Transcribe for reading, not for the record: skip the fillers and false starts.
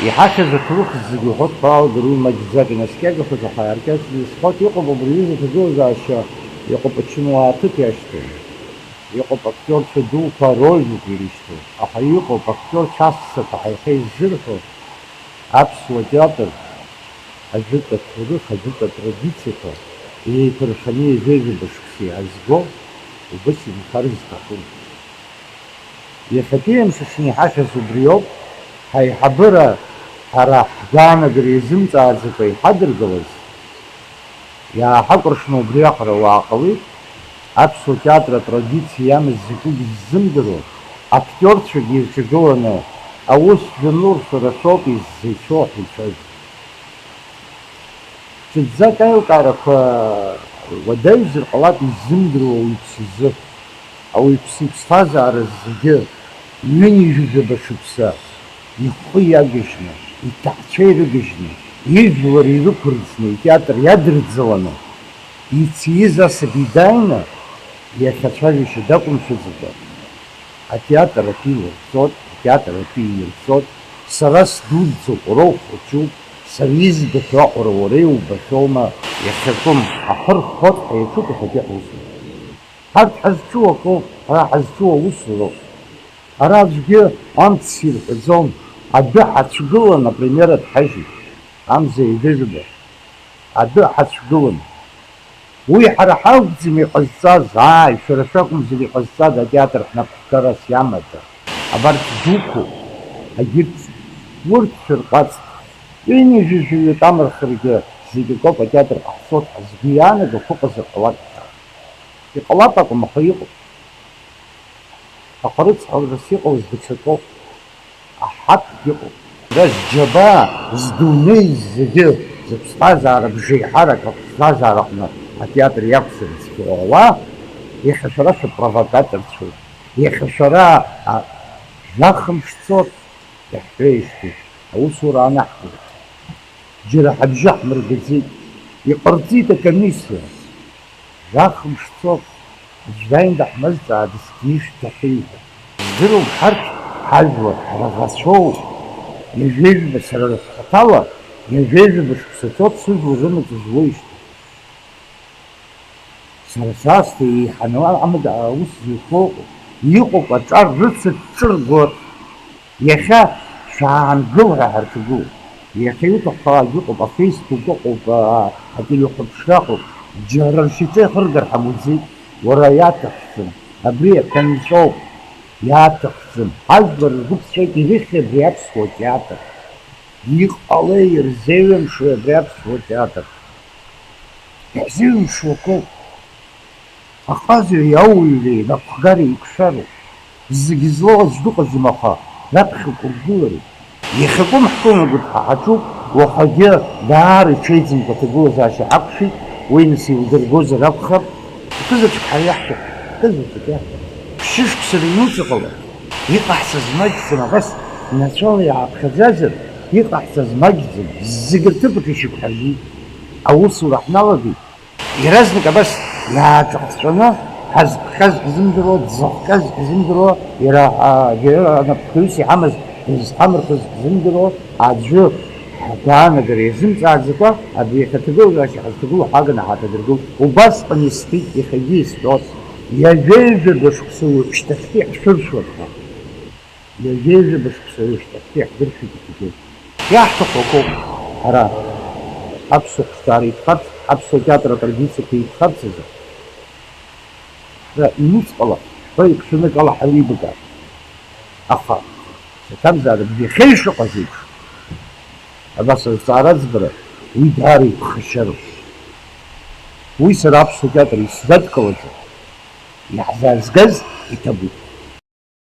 иҳахьыз аҭоурых зегьы иҳәатәхауада рымаҷӡак инаскьагахоз аҳаиркьаҿ изхәат иҟоуп абри аҩыза аҭагылазаашьа, иҟоуп ачынуаа ҭыԥ иашьҭоу, иҟоуп актиорцәа дуқәа арольқәа ирышьҭоу, аха иҟоуп актиор ҽасцақәа ҳаихеи ззырҳәо аԥсуа театр ажәытә аҭоурых, ажәытә атрадициақәа еиԥырханы еижәеижәаба шықәса иаазго убас инхар зҭахым. Иахьатәи амшаҽны иҳахьыз убри ауп, ҳаиҳабыра ҳара ҳгәаанагара иазымҵааӡакәа иҳадыргалаз, иааҳакәыршаны убриаҟара уааҟалеит, аԥсуа театр атрадициа иамаз закәгьы ззымдыруа, актиорцәагьы ирҿагыланы аус жәануршәара соуп иззеицәоу ҳицәаз. Ҽаӡәӡак аилкаарақәа уадаҩзар ҟалап иззымдыруа ауаҩԥсазы, ауаҩԥсы иԥсҭазаара зегьы ҩынҩажәаба шықәса ихәы иагьежьны, иҭаацәа ирыгьежьны, ижәлар ирықәырӡны, итеатр иадырӡыланы, ицииз асаби дааины, иахьацәажәашьа дақәымшәаӡакәа, атеатр атәы илырҵот, атеатр атәы иирҵот, сара сдуӡӡоуп, уара ухәыҷуп, сара избахьоу аҟара уара иубахьоума, иахьакәым аҳыр-хәот ҳаиаҿуп иахьатәи ҳусура. Ҳарҭ ҳазҿу акоуп, ҳара ҳазҿу аусуроуп. Ара аӡәгьы амц ирҳәаӡом, адәы ҳацәгылан, апремиера дҳажьит, амза еижәеижәаба, адәы ҳацәгылан. Уи ҳара ҳакәӡам иҟазҵаз, шәара шәакәымзар иҟазҵаз атеатр ҳнапхгарас иамада. Абарҭ дуқәоуп, агьырҭ урҭ шәырҟәаҵт. Ҩынҩажәаҩытә амырхыргьы зегьы акоуп атеатр ҟаҳҵоит ҳәа згәы иаанагақәо ыҟазар ҟалап. Иҟалап акәым, аха иҟоуп. Аҟарыцҳарас иҟалаз даҽакоуп, аҳақгьы ыҟоуп. Ара зџьабаа здунеи зегьы зыԥсҭазаара бжеиҳарак аԥсҭазаараҟны атеатр иақәсырц шәҟауа, иахьа шәара шәапровокаторцәоуп, иахьа шәара жәахымшҵот, иаҳҳәеижьҭеи аусура анаҳкуеит. Џьара ҳабжьы ҳмыргаӡеит, иҟарҵеит акомиссиа, жәахымшҵот, аӡәаинда ҳмазҵаада сгьишәҭахьеи ҳәа. Здыруам ҳарҭ ҳажәлар, ҳраӷацәоуп, иажәеижәаба сара рыхаҭала, иажәеижәаба шықәсаҵот сыжәлар рымаҵ злоижьҭеи. Сара саасҭа еиҳаны амада аус зыҩхоу иҟоуп аҿар рыцыҿҿырго, иахьа шәаангыл ҳәа ҳарҿагылоуп. Иахьа иуҭаххалак иҟоуп, афеисбук ыҟоуп, ателехәаԥшра ыҟоуп, џьара ршьаҿа ихыргар ҳамуӡеит. Уара иаҭахӡам, абри аҳәанҵәоуп, иаҭахӡам. Ҳажәлар ргәыԥҵәеит ирыхьи абри аԥсуа театр. Иҟалеи ирзеиҩымшои абри аԥсуа театр. Иаҳзеиҩымшо акоуп. Аҟазареи ауаҩреи инапхгареи еиқәшәароуп. Зегьы злоу аӡә дыҟаӡам, аха раԥхьаҟа ургылароуп. Иахьакәым ҳкылнагоит ҳәа ҳаҿуп, уаҳагьы даара иҽеиӡамкәа аҭагылазаашьа ҳақәшәеит, уи нас иудыргозар акәхап. Кызаҵәык ҳариаҳҭоуп, кызаҵәык иаҳҭоуп. Ԥшьышықәса рыҩнуҵаҟала иҟаҳҵаз маҷӡам, абас нацәала иааԥхьаӡазар, иҟаҳҵаз маҷӡам, зегьы рҭыԥаҿ ишьақәҳаргьит. Аусура ҳналагеит. Иаразнак абас иааҿахҵәаны ҳазԥхьаз ҳзымдыруа, дзыхҟьаз ҳзымдыруа, иара анапхгаҩыс иҳамаз дызҳамырхыз ҳзымдыруа, аӡәы ҳгәаанагара иазымҵааӡакәа, абри иахьа аҭагылазаашьа ҳазҭагылоу ҳаганы ҳаҭадыргылт. Убасҟан исҳәит, иахьагьы исҳәот, иажәеижәаба шықәса ушьҭахьтәи ҳшәыршәуеит ҳәа. Иажәеижәаба шықәса ушьҭахьтәи ҳдыршәит иахьагьы. Иаҳҭаху акоуп, ҳара аԥсуа ҳәынҭқар еиқәхарц, аԥсуа театр атрадициақәа еиқәхарц азы, инуцҟала, шәеиқәшәанык ала ҳаилибакаар. Аха аҭамзаара бжьахьа ишыҟаз еиԥш, абас азҵаара аӡбара, уи даара иԥхашьароуп. Уи сара аԥсуа театр исзадкылаӡом, иаҳзаазгаз иҭабуп.